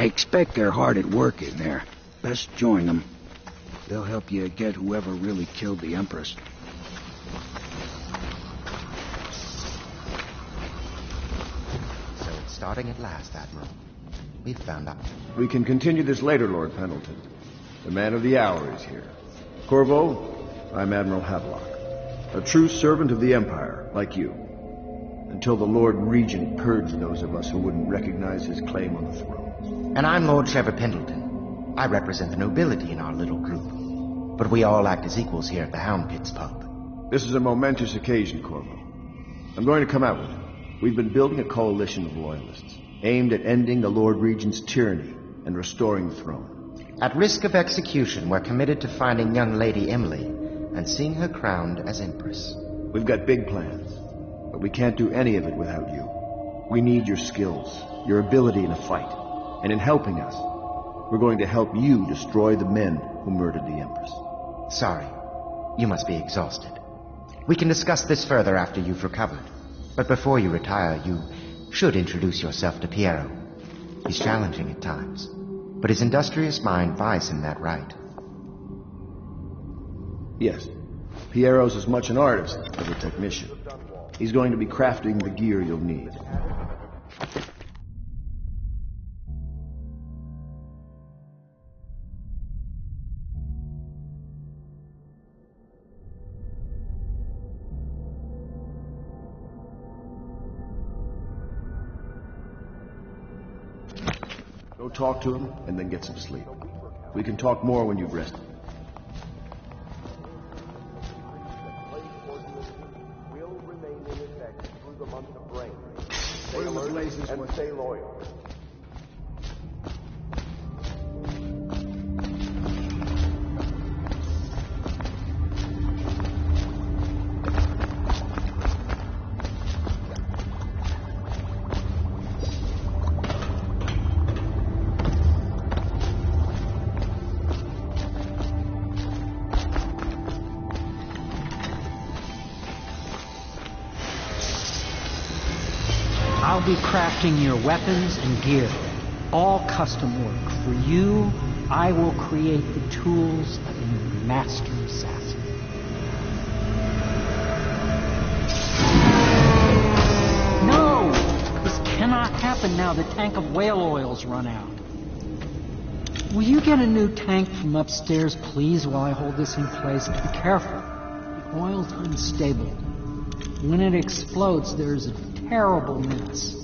I expect they're hard at work in there. Best join them. They'll help you get whoever really killed the Empress. So it's starting at last, Admiral. We've found out. We can continue this later, Lord Pendleton. The man of the hour is here. Corvo, I'm Admiral Havelock. A true servant of the Empire, like you. Until the Lord Regent purged those of us who wouldn't recognize his claim on the throne. And I'm Lord Trevor Pendleton. I represent the nobility in our little group. But we all act as equals here at the Hound Pits pub. This is a momentous occasion, Corvo. I'm going to come out with it. We've been building a coalition of loyalists, aimed at ending the Lord Regent's tyranny and restoring the throne. At risk of execution, we're committed to finding young Lady Emily and seeing her crowned as Empress. We've got big plans, but we can't do any of it without you. We need your skills, your ability in a fight, and in helping us, we're going to help you destroy the men who murdered the Empress. Sorry, you must be exhausted. We can discuss this further after you've recovered. But before you retire, you should introduce yourself to Piero. He's challenging at times, but his industrious mind buys him that right. Yes, Piero's as much an artist as a technician. He's going to be crafting the gear you'll need. Go talk to him, and then get some sleep. We can talk more when you've rested. And stay loyal. I'll be crafting your weapons and gear, all custom work. For you, I will create the tools of a master assassin. No! This cannot happen now. The tank of whale oil's run out. Will you get a new tank from upstairs, please, while I hold this in place? Be careful. The oil's unstable. When it explodes, there's a terrible mess.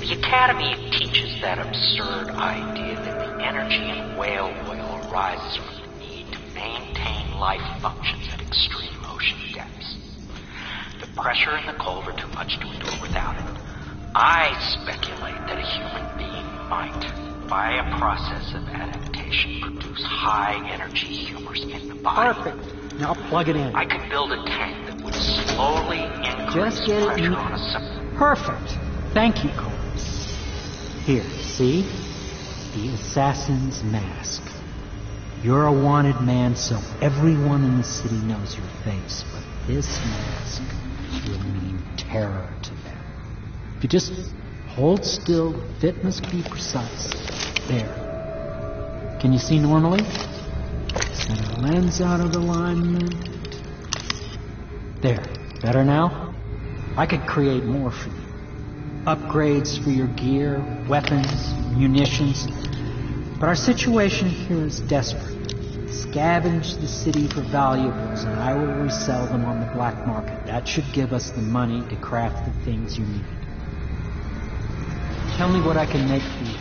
The Academy teaches that absurd idea that the Energy in whale oil arises from the need to maintain life functions at extreme ocean depths. The pressure and the cold are too much to endure without it. I speculate that a human being might, by a process of adaptation, produce high-energy humors in the body. Perfect. Now plug it in. I could build a tank that would slowly increase Just get it pressure in. on a... Perfect. Thank you, Cole. Here, see? The assassin's mask. You're a wanted man, so everyone in the city knows your face. But this mask will mean terror to them. If you just hold still, the fit must be precise. There. Can you see normally? Center lens out of alignment. There. Better now? I could create more for you. Upgrades for your gear, weapons, munitions. But our situation here is desperate. Scavenge the city for valuables, and I will resell them on the black market. That should give us the money to craft the things you need. Tell me what I can make for you.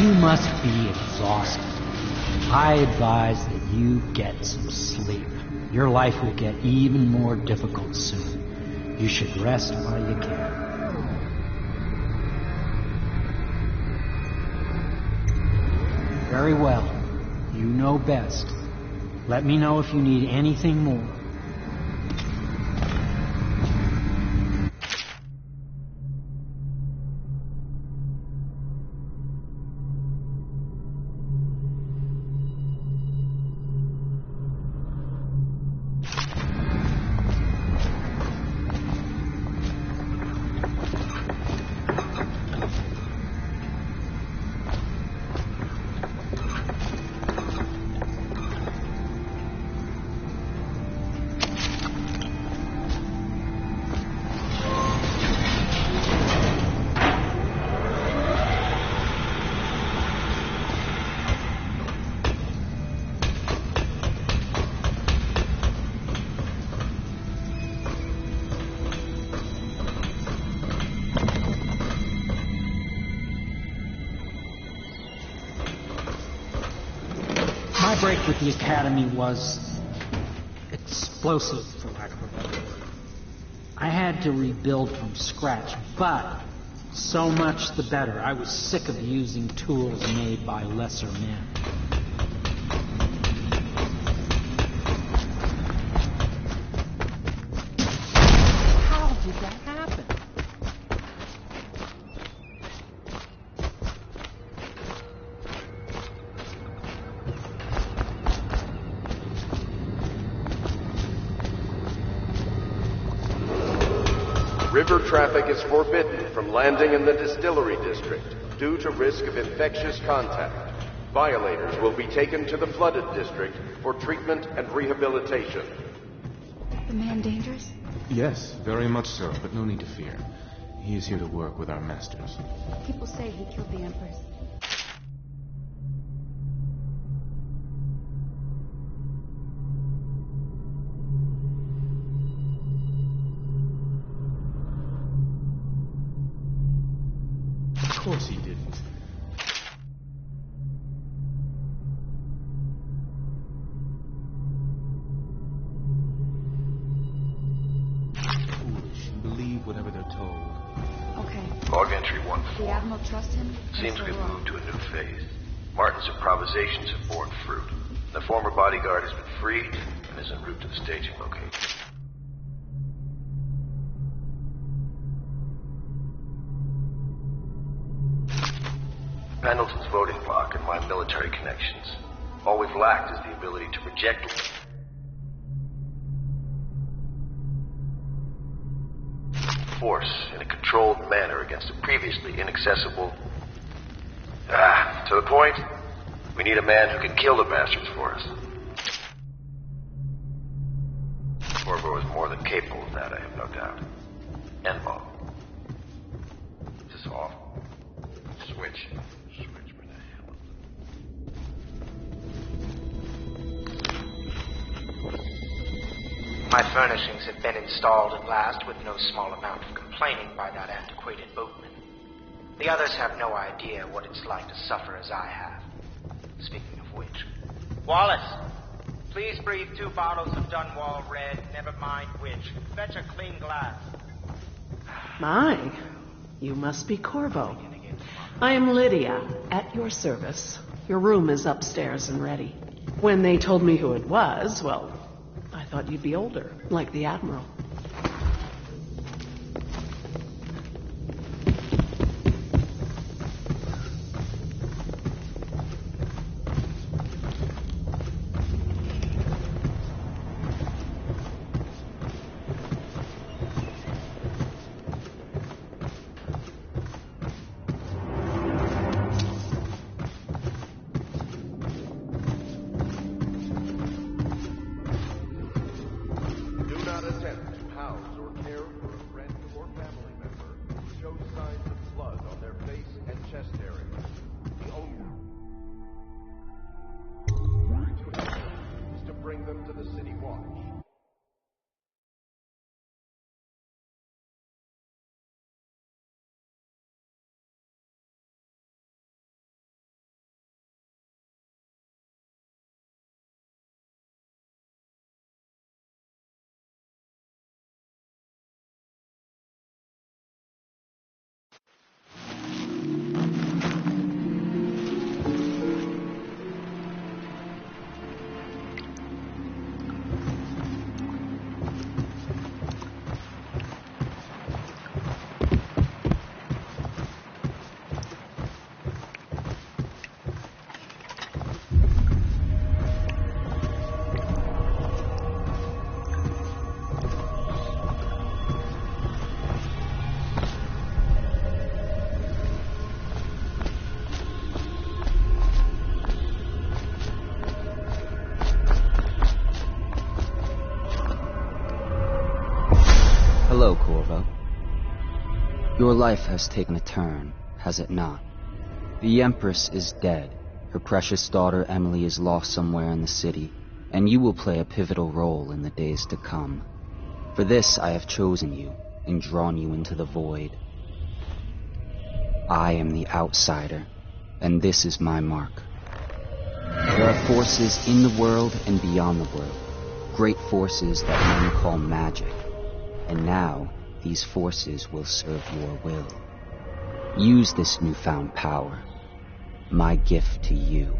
You must be exhausted. I advise that you get some sleep. Your life will get even more difficult soon. You should rest while you can. Very well. You know best. Let me know if you need anything more. My break with the Academy was explosive, for lack of a better word. I had to rebuild from scratch, but so much the better. I was sick of using tools made by lesser men. How did that happen? River traffic is forbidden from landing in the distillery district due to risk of infectious contact. Violators will be taken to the flooded district for treatment and rehabilitation. The man dangerous? Yes, very much so, but no need to fear. He is here to work with our masters. People say he killed the Empress. Of course he didn't. Foolish. Believe whatever they're told. Okay. Log entry 1-4. The Admiral trusts him? Seems we've moved to a new phase. Martin's improvisations have borne fruit. The former bodyguard has been freed and is en route to the staging location. Pendleton's voting bloc and my military connections. All we've lacked is the ability to project force in a controlled manner against a previously inaccessible... to the point, we need a man who can kill the bastards for us. Corvo is more than capable of that, I have no doubt. And Mo. This is awful. Switch. Switch, where the hell is it? My furnishings have been installed at last with no small amount of complaining by that antiquated boatman. The others have no idea what it's like to suffer as I have. Speaking of which... Wallace! Please breathe 2 bottles of Dunwall Red, never mind which. Fetch a clean glass. My, you must be Corvo. I am Lydia, at your service. Your room is upstairs and ready. When they told me who it was, well, I thought you'd be older, like the Admiral. Hello, Corvo. Your life has taken a turn, has it not? The Empress is dead. Her precious daughter Emily is lost somewhere in the city, and you will play a pivotal role in the days to come. For this I have chosen you and drawn you into the void. I am the outsider, and this is my mark. There are forces in the world and beyond the world, great forces that men call magic. And now, these forces will serve your will. Use this newfound power, my gift to you.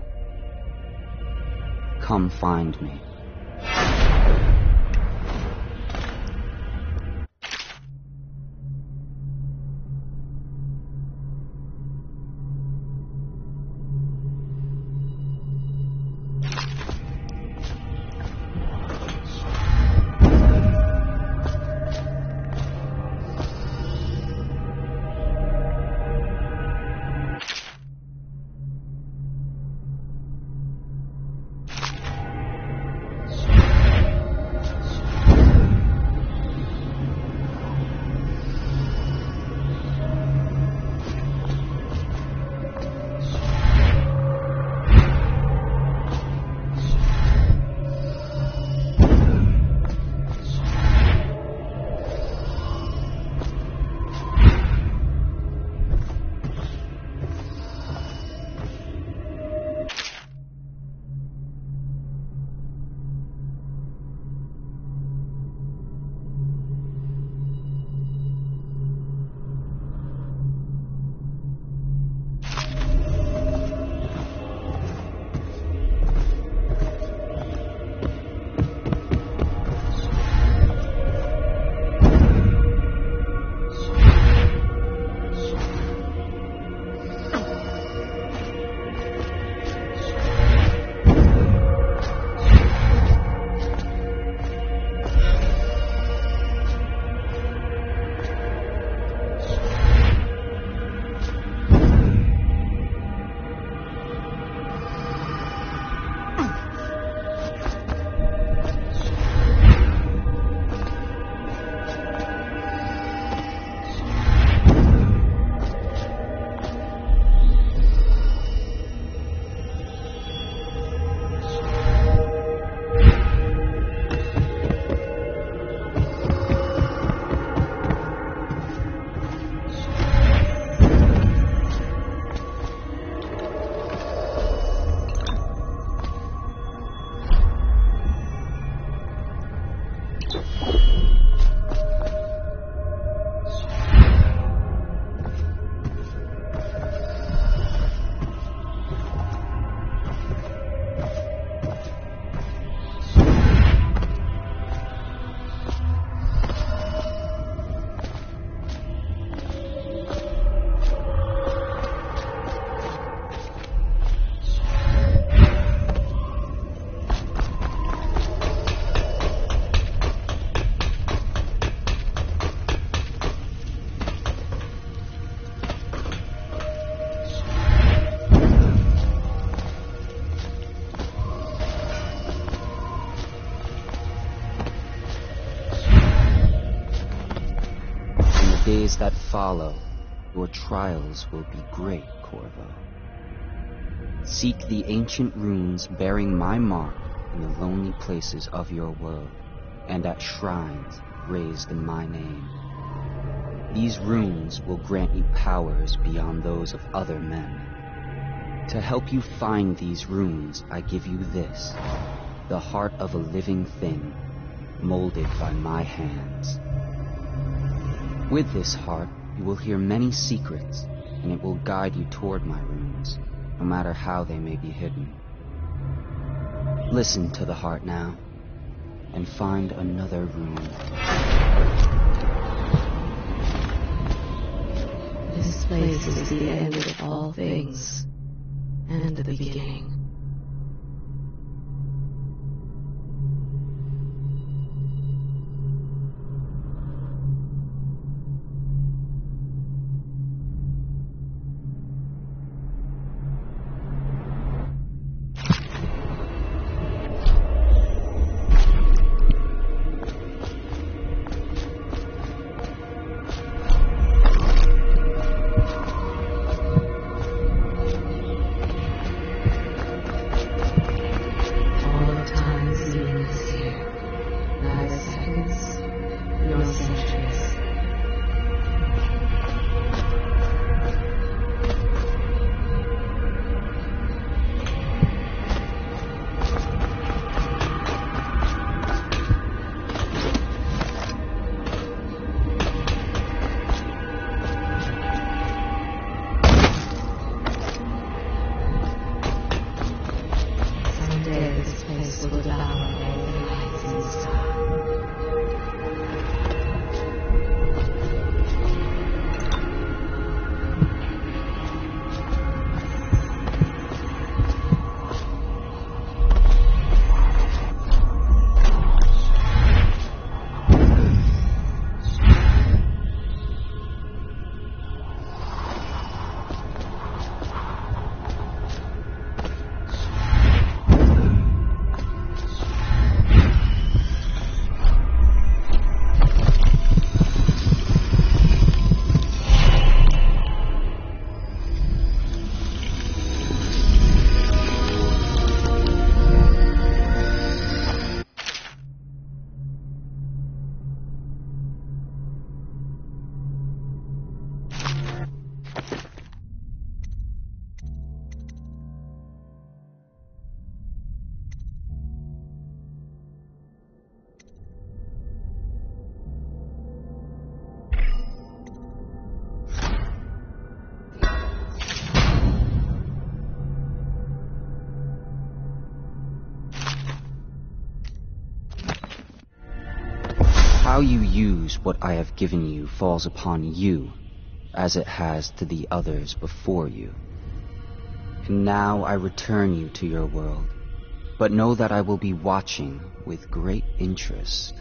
Come find me. days that follow, your trials will be great, Corvo. Seek the ancient runes bearing my mark in the lonely places of your world, and at shrines raised in my name. These runes will grant you powers beyond those of other men. To help you find these runes, I give you this, the heart of a living thing, molded by my hands. With this heart, you will hear many secrets, and it will guide you toward my runes, no matter how they may be hidden. Listen to the heart now, and find another rune. This place is the end of all things, and the beginning. How you use what I have given you falls upon you, as it has to the others before you. And now I return you to your world, but know that I will be watching with great interest.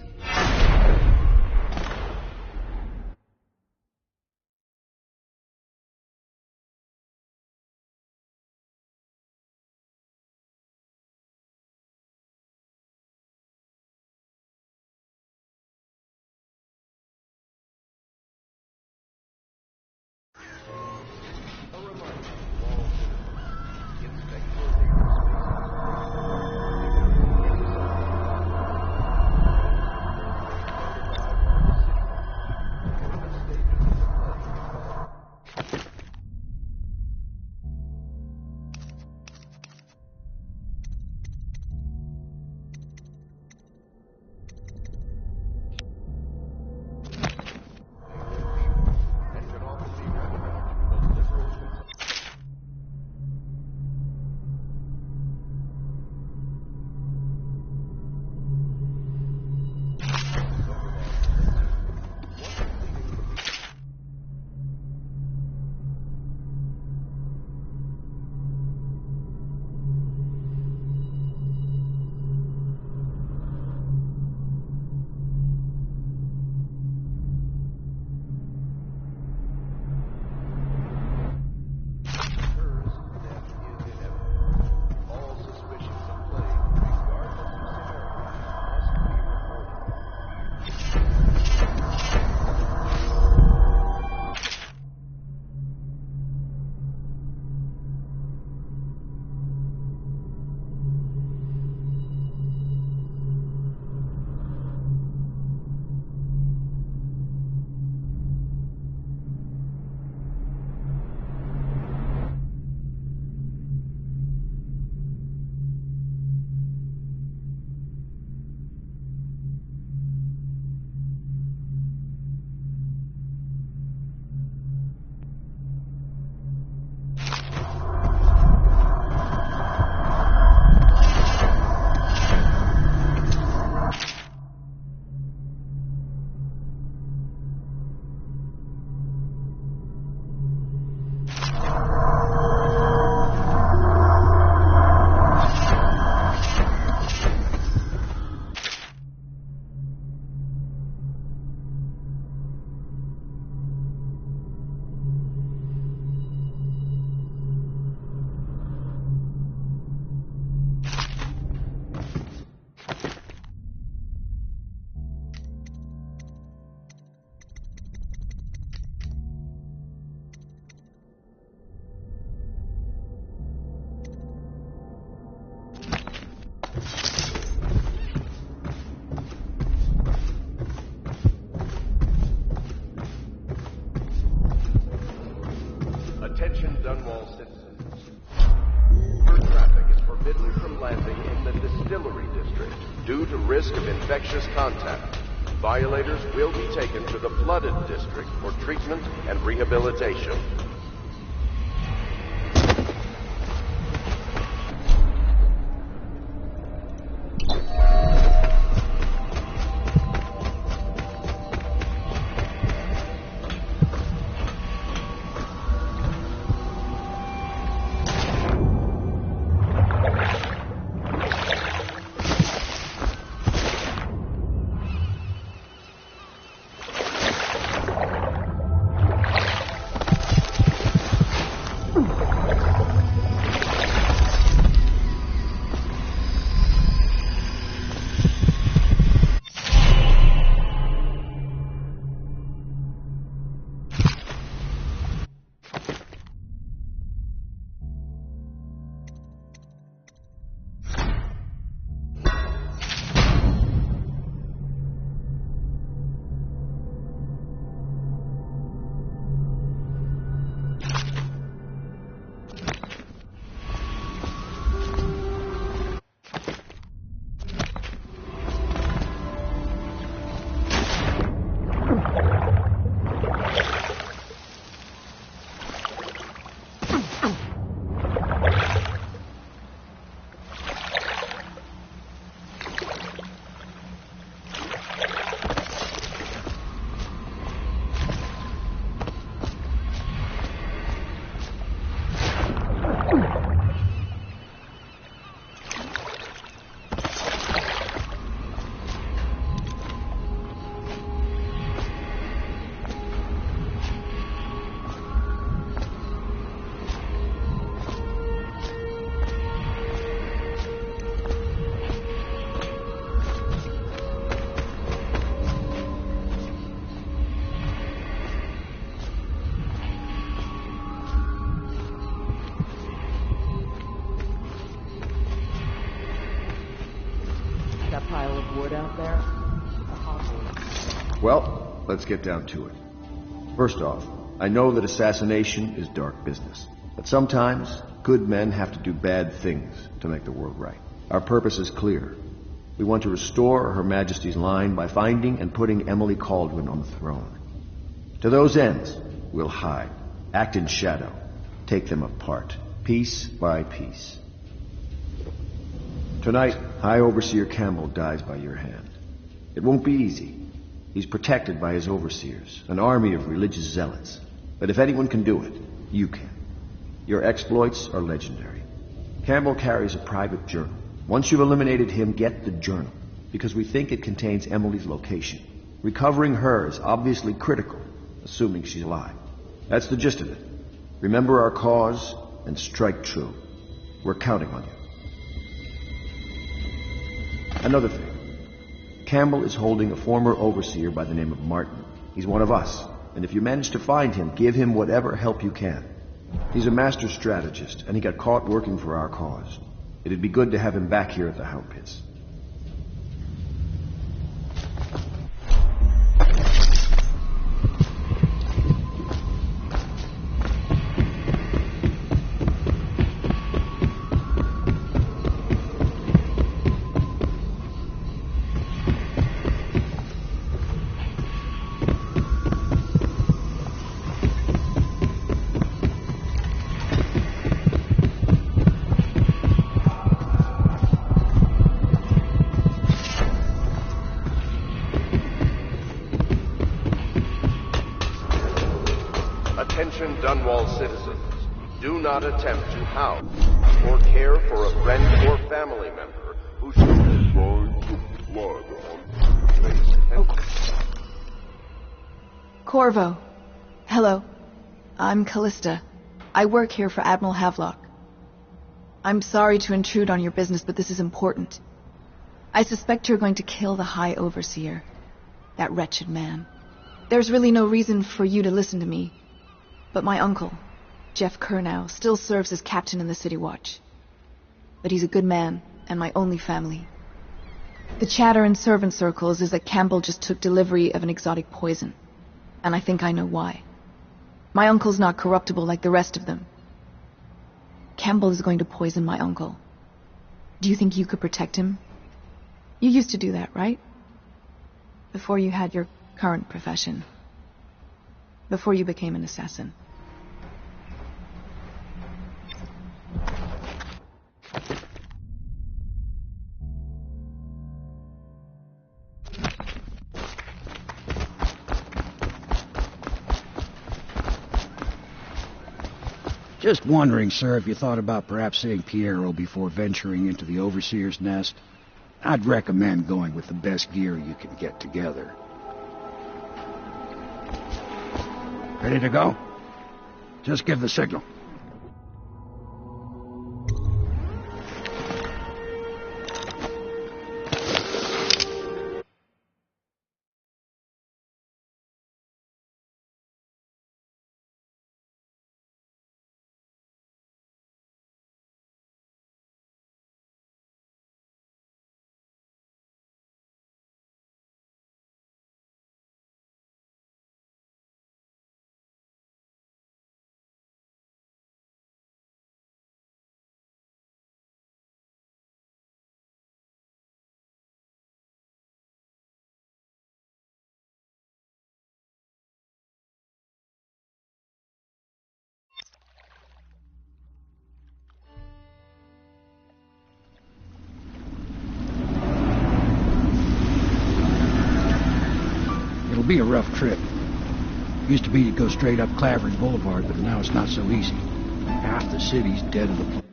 Distillery District due to risk of infectious contact. Violators will be taken to the Flooded District for treatment and rehabilitation. Pile of wood out there? Well, let's get down to it. First off, I know that assassination is dark business. But sometimes, good men have to do bad things to make the world right. Our purpose is clear. We want to restore Her Majesty's line by finding and putting Emily Cauldron on the throne. To those ends, we'll hide, act in shadow, take them apart, piece by piece. Tonight, High Overseer Campbell dies by your hand. It won't be easy. He's protected by his overseers, an army of religious zealots. But if anyone can do it, you can. Your exploits are legendary. Campbell carries a private journal. Once you've eliminated him, get the journal, because we think it contains Emily's location. Recovering her is obviously critical, assuming she's alive. That's the gist of it. Remember our cause and strike true. We're counting on you. Another thing. Campbell is holding a former overseer by the name of Martin. He's one of us, and if you manage to find him, give him whatever help you can. He's a master strategist, and he got caught working for our cause. It'd be good to have him back here at the Hound Pits. Attention Dunwall citizens. Do not attempt to house or care for a friend or family member who should be blind to blood on face and... Corvo. Hello. I'm Callista. I work here for Admiral Havelock. I'm sorry to intrude on your business, but this is important. I suspect you're going to kill the High Overseer. That wretched man. There's really no reason for you to listen to me. But my uncle, Jeff Kernow, still serves as captain in the City Watch. But he's a good man, and my only family. The chatter in servant circles is that Campbell just took delivery of an exotic poison. And I think I know why. My uncle's not corruptible like the rest of them. Campbell is going to poison my uncle. Do you think you could protect him? You used to do that, right? Before you had your current profession. Before you became an assassin. Just wondering, sir, if you thought about perhaps seeing Piero before venturing into the Overseer's nest. I'd recommend going with the best gear you can get together. Ready to go? Just give the signal. It'll be a rough trip. Used to be to go straight up Clavering Boulevard, but now it's not so easy. Half the city's dead of the plague.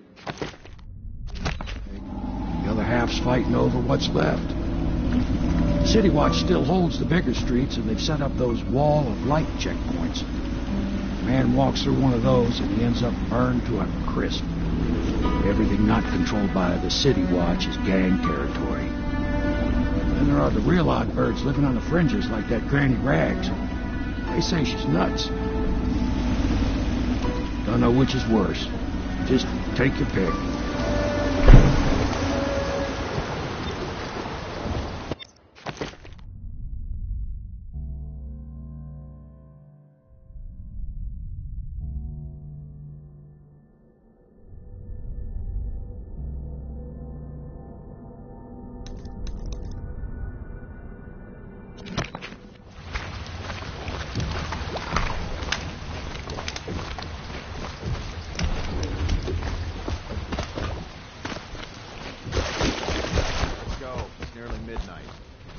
The other half's fighting over what's left. City Watch still holds the bigger streets, and they've set up those wall of light checkpoints. A man walks through one of those, and he ends up burned to a crisp. Everything not controlled by the City Watch is gang territory. Then there are the real odd birds living on the fringes like that Granny Rags. They say she's nuts. Don't know which is worse. Just take your pick.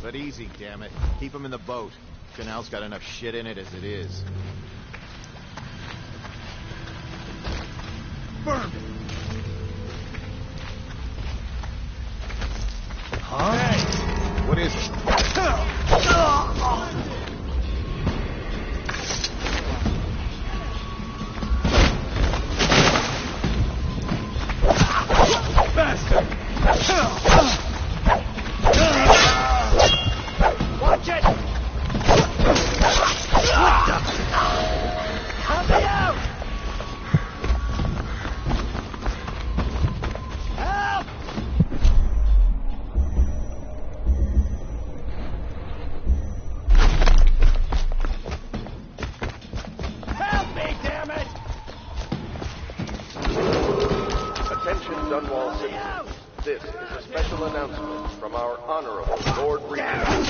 But easy, damn it. Keep him in the boat. Canal's got enough shit in it as it is. Burn it! Huh? Hey! What is it? Bastard! Watch it! What the? Help me out! Help! Help me, damn it! Attention, Dunwall citizens. This is a special announcement from our Honorable Lord Regent.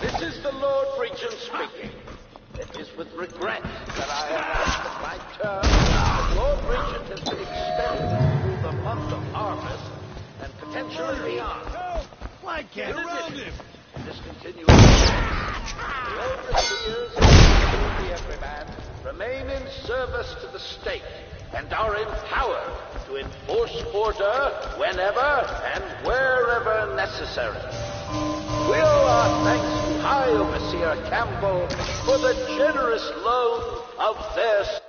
This is the Lord Regent speaking. It is with regret that I announce that my term as Lord Regent has been extended through the month of harvest and potentially beyond. Why can't around him? This continues. The overseers and the everyman remain in service to the state and are empowered to enforce order whenever and wherever necessary. We owe our thanks to High Overseer Campbell for the generous loan of their services.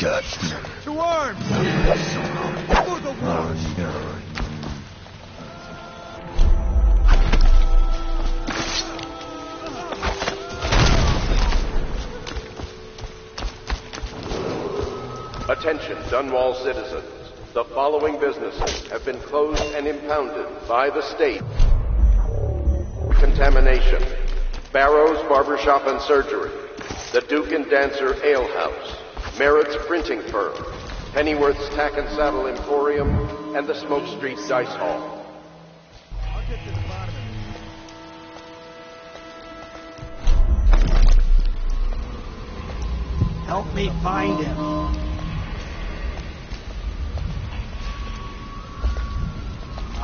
To arms! For the war! Attention, Dunwall citizens. The following businesses have been closed and impounded by the state. Contamination. Barrow's Barbershop and Surgery. The Duke and Dancer Ale House. Merritt's Printing Firm. Pennyworth's Tack and Saddle Emporium. And the Smoke Street Dice Hall. I'll get to the bottom of it. Help me find him.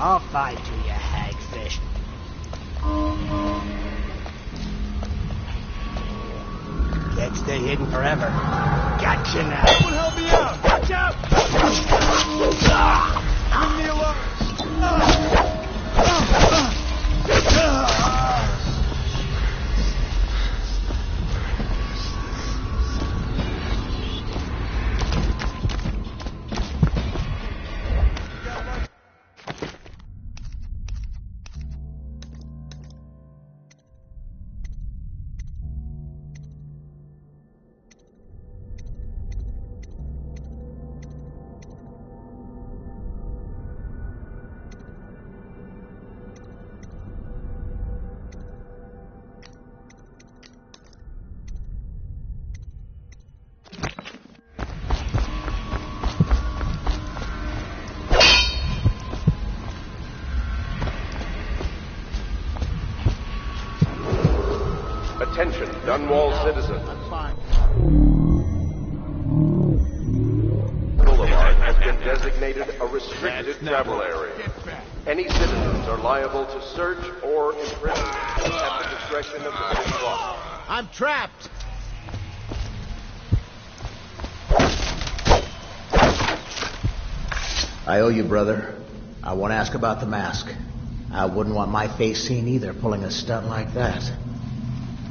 I'll find you, you hagfish. Can't stay hidden forever. Gotcha now. Someone help me out! Watch out! Leave me alone! Attention, Dunwall citizens. Boulevard has been designated a restricted travel area. Any citizens are liable to search or imprison at the discretion of the city law. I'm trapped! I owe you, brother. I won't ask about the mask. I wouldn't want my face seen either, pulling a stunt like that.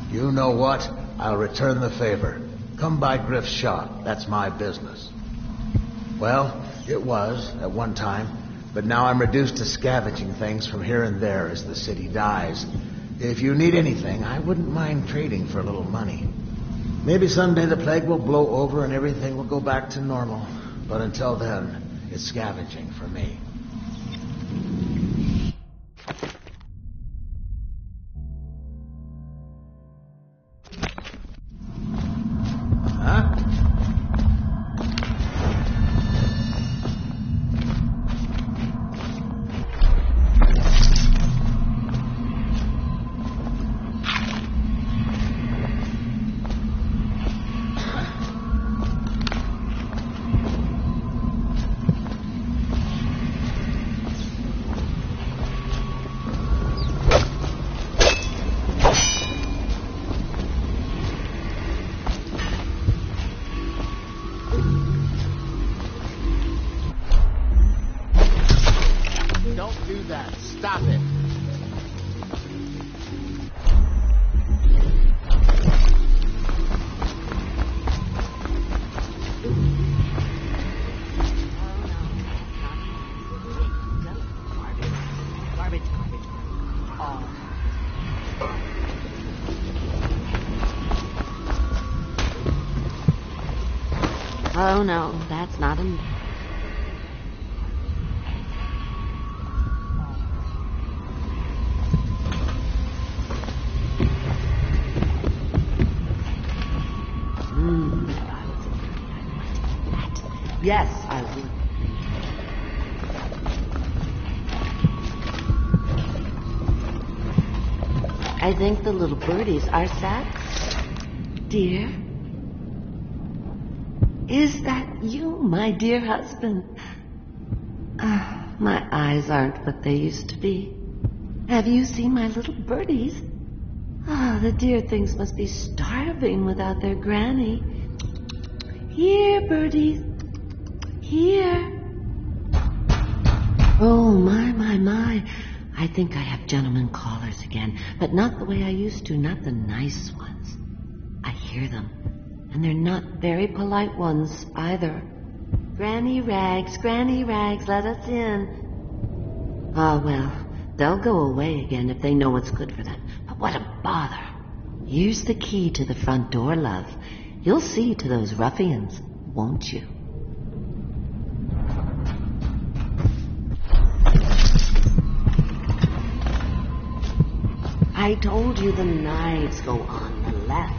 You know what? I'll return the favor. Come by Griff's shop. That's my business. Well, it was, at one time, but now I'm reduced to scavenging things from here and there as the city dies. If you need anything, I wouldn't mind trading for a little money. Maybe someday the plague will blow over and everything will go back to normal. But until then, it's scavenging for me. Don't do that. Stop it. Oh no, that's not him. Yes, I will. I think the little birdies are sad. Dear? Is that you, my dear husband? My eyes aren't what they used to be. Have you seen my little birdies? The dear things must be starving without their granny. Here, birdies. Here. Oh, my. I think I have gentlemen callers again, but not the way I used to, not the nice ones. I hear them, And they're not very polite ones, either. Granny Rags, let us in. Ah, well, they'll go away again if they know what's good for them. But what a bother. Here's the key to the front door, love. You'll see to those ruffians, won't you? I told you the knives go on the left.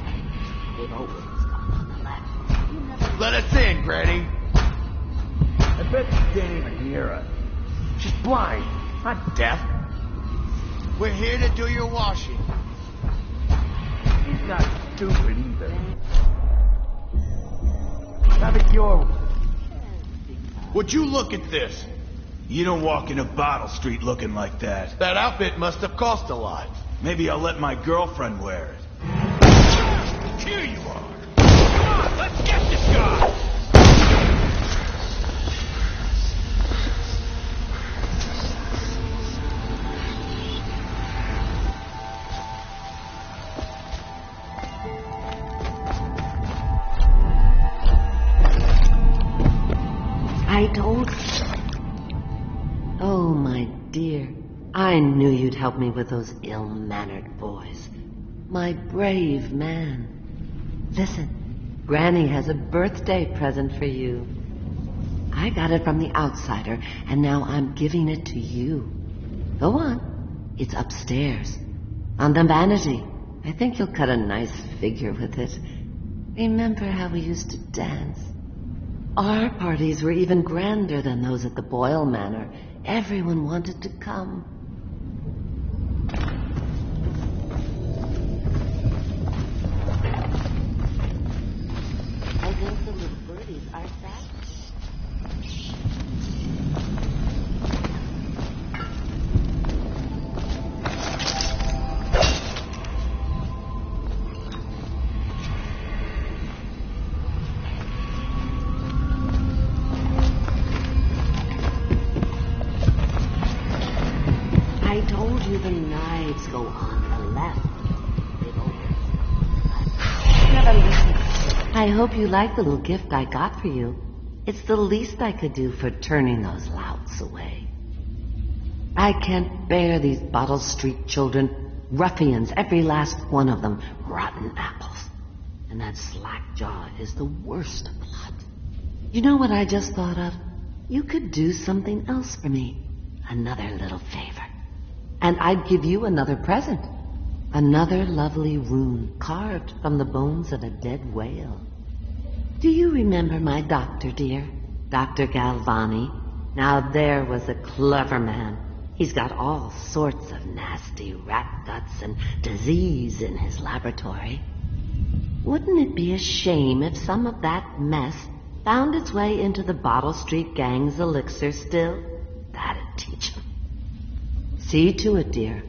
They've always gone on the left. You never... Let us in, Granny. I bet you can't even hear us. She's blind, not deaf. We're here to do your washing. She's not stupid either. Have it your way. Would you look at this? You don't walk into Bottle Street looking like that. That outfit must have cost a lot. Maybe I'll let my girlfriend wear it. Here you are. Come on, let's get this guy. I told you. Oh, my dear. I knew you'd help me with those ill-mannered boys. My brave man. Listen, Granny has a birthday present for you. I got it from the outsider, and now I'm giving it to you. Go on. It's upstairs. On the vanity. I think you'll cut a nice figure with it. Remember how we used to dance? Our parties were even grander than those at the Boyle Manor. Everyone wanted to come. I think the little birdies are sad. I told you the knives go on the left. They've always never listened. I hope you like the little gift I got for you. It's the least I could do for turning those louts away. I can't bear these Bottle Street children. Ruffians, every last one of them. Rotten apples. And that slack-jaw is the worst of the lot. You know what I just thought of? You could do something else for me. Another little favor. And I'd give you another present. Another lovely rune carved from the bones of a dead whale. Do you remember my doctor, dear? Dr. Galvani? Now there was a clever man. He's got all sorts of nasty rat guts and disease in his laboratory. Wouldn't it be a shame if some of that mess found its way into the Bottle Street gang's elixir still? That'd teach him. See to it, dear.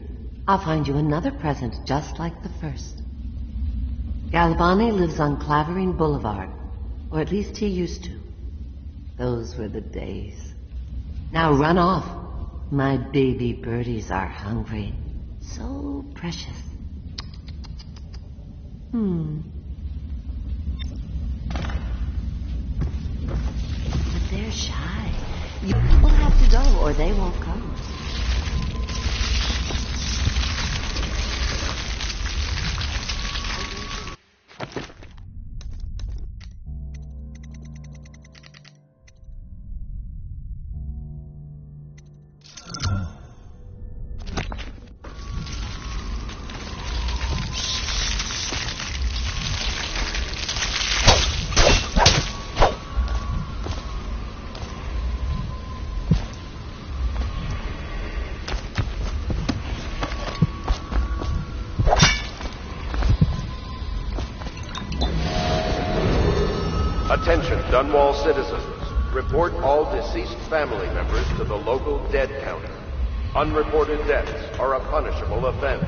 I'll find you another present just like the first. Galvani lives on Clavering Boulevard, or at least he used to. Those were the days. Now run off. My baby birdies are hungry. So precious. But they're shy. You will have to go, or they won't come. Attention, Dunwall citizens. Report all deceased family members to the local dead counter. Unreported deaths are a punishable offense.